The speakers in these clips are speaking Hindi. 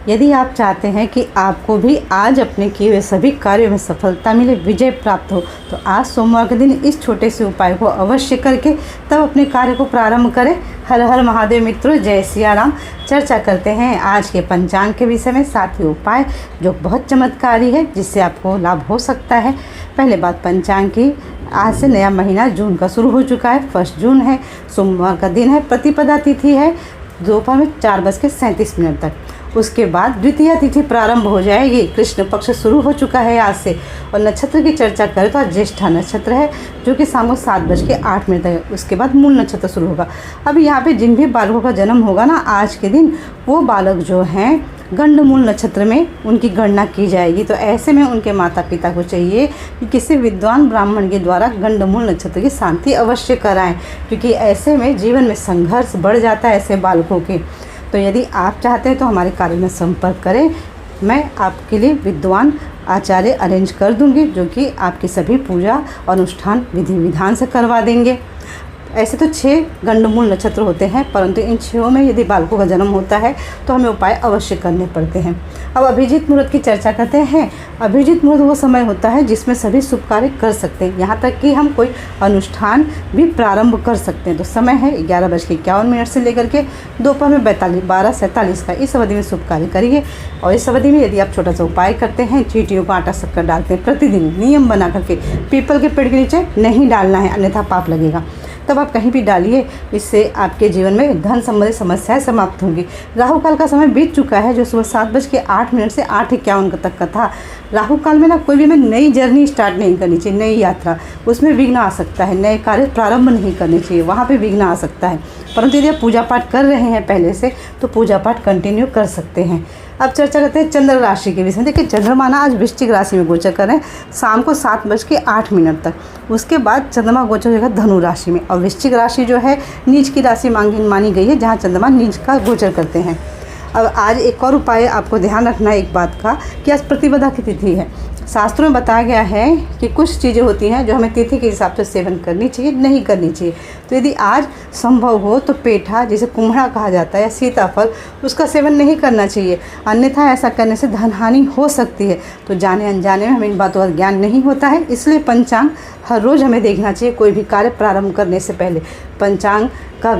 यदि आप चाहते हैं कि आपको भी आज अपने किए हुए सभी कार्यों में सफलता मिले, विजय प्राप्त हो, तो आज सोमवार के दिन इस छोटे से उपाय को अवश्य करके तब अपने कार्य को प्रारंभ करें। हर हर महादेव मित्रों, जय सिया राम। चर्चा करते हैं आज के पंचांग के विषय में, साथ ही उपाय जो बहुत चमत्कारी है जिससे आपको लाभ हो सकता है। पहले बात पंचांग की, आज से नया महीना जून का शुरू हो चुका है। 1 जून है, सोमवार का दिन है, प्रतिपदा तिथि है दोपहर में 4:37 तक। उसके बाद द्वितीय तिथि प्रारंभ हो जाएगी। कृष्ण पक्ष शुरू हो चुका है आज से। और नक्षत्र की चर्चा करें तो आज ज्येष्ठा नक्षत्र है जो कि शाम को 7:08 तक है। उसके बाद मूल नक्षत्र शुरू होगा। अब यहाँ पे जिन भी बालकों का जन्म होगा ना आज के दिन, वो बालक जो हैं गंडमूल नक्षत्र में उनकी गणना की जाएगी। तो ऐसे में उनके माता पिता को चाहिए कि किसी विद्वान ब्राह्मण के द्वारा गंडमूल नक्षत्र की शांति अवश्य कराएं, क्योंकि ऐसे में जीवन में संघर्ष बढ़ जाता है ऐसे बालकों के। तो यदि आप चाहते हैं तो हमारे कार्य में संपर्क करें। मैं आपके लिए विद्वान आचार्य अरेंज कर दूंगी जो कि आपकी सभी पूजा अनुष्ठान विधि विधान से करवा देंगे। ऐसे तो 6 गंडमूल नक्षत्र होते हैं, परंतु इन 6 में यदि बालकों का जन्म होता है तो हमें उपाय अवश्य करने पड़ते हैं। अब अभिजीत मुहूर्त की चर्चा करते हैं। अभिजीत मुहूर्त वो समय होता है जिसमें सभी शुभ कार्य कर सकते हैं, यहाँ तक कि हम कोई अनुष्ठान भी प्रारंभ कर सकते हैं। तो समय है 11:51 से लेकर के दोपहर में 12:47 का। इस अवधि में शुभ कार्य करिए। और इस अवधि में यदि आप छोटा सा उपाय करते हैं, चींटियों को आटा शक्कर डालते हैं, प्रतिदिन नियम बना करके पीपल के पेड़ के नीचे नहीं डालना है, अन्यथा पाप लगेगा। तब आप कहीं भी डालिए, इससे आपके जीवन में धन संबंधी समस्याएं समाप्त होंगी। राहु काल का समय बीत चुका है जो सुबह 7:08 से 8:51 तक का था। राहु काल में ना कोई भी हमें नई जर्नी स्टार्ट नहीं करनी चाहिए, नई यात्रा, उसमें विघ्न आ सकता है। नए कार्य प्रारंभ नहीं करने चाहिए, वहाँ पे विघ्न आ सकता है। परंतु यदि आप पूजा पाठ कर रहे हैं पहले से, तो पूजा पाठ कंटिन्यू कर सकते हैं। अब चर्चा करते हैं चंद्र राशि के विषय में। देखिए, चंद्रमा ना आज वृश्चिक राशि में गोचर कर रहे हैं शाम को 7:08 तक। उसके बाद चंद्रमा गोचर होगा धनु राशि में। और वृश्चिक राशि जो है नीच की राशि मानी गई है, जहाँ चंद्रमा नीच का गोचर करते हैं। अब आज एक और उपाय आपको ध्यान रखना है एक बात का, कि आज प्रतिपदा की तिथि है। शास्त्रों में बताया गया है कि कुछ चीज़ें होती हैं जो हमें तिथि के हिसाब से सेवन करनी चाहिए, नहीं करनी चाहिए। तो यदि आज संभव हो तो पेठा, जिसे कुम्हड़ा कहा जाता है, या सीताफल, उसका सेवन नहीं करना चाहिए, अन्यथा ऐसा करने से धन हानि हो सकती है। तो जाने अनजाने में हमें इन बातों का ज्ञान नहीं होता है, इसलिए पंचांग हर रोज़ हमें देखना चाहिए कोई भी कार्य प्रारंभ करने से पहले। पंचांग का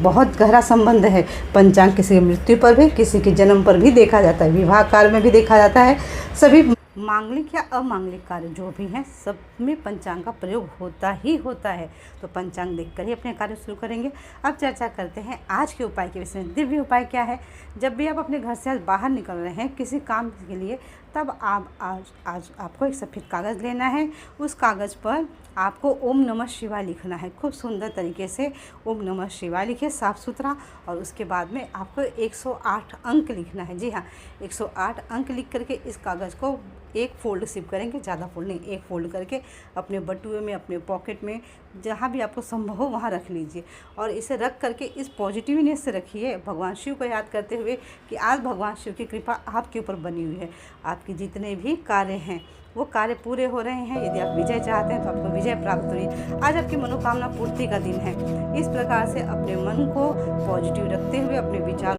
बहुत गहरा संबंध है। पंचांग किसी की मृत्यु पर भी, किसी के जन्म पर भी देखा जाता है, विवाह कार्य में भी देखा जाता है। सभी मांगलिक या अमांगलिक कार्य जो भी हैं, सब में पंचांग का प्रयोग होता ही होता है। तो पंचांग देखकर ही अपने कार्य शुरू करेंगे। अब चर्चा करते हैं आज के उपाय के विषय में। दिव्य उपाय क्या है? जब भी आप अपने घर से आज बाहर निकल रहे हैं किसी काम के लिए, तब आप आज आपको एक सफ़ेद कागज़ लेना है। उस कागज़ पर आपको ओम नमः शिवाय लिखना है। खूब सुंदर तरीके से ओम नमः शिवाय लिखिए, साफ़ सुथरा। और उसके बाद में आपको 108 अंक लिखना है। जी हाँ, 108 अंक लिख करके इस कागज़ को एक फोल्ड सिप करेंगे, ज़्यादा फोल्ड नहीं, एक फोल्ड करके अपने बटुए में, अपने पॉकेट में, जहाँ भी आपको संभव हो वहाँ रख लीजिए। और इसे रख करके इस पॉजिटिवनेस से रखिए, भगवान शिव को याद करते हुए कि आज भगवान शिव की कृपा आपके ऊपर बनी हुई है। आपके जितने भी कार्य हैं वो कार्य पूरे हो रहे हैं। यदि आप विजय चाहते हैं तो आपको विजय प्राप्त हो रही है। आज आपकी मनोकामना पूर्ति का दिन है। इस प्रकार से अपने मन को पॉजिटिव रखते हुए अपने विचार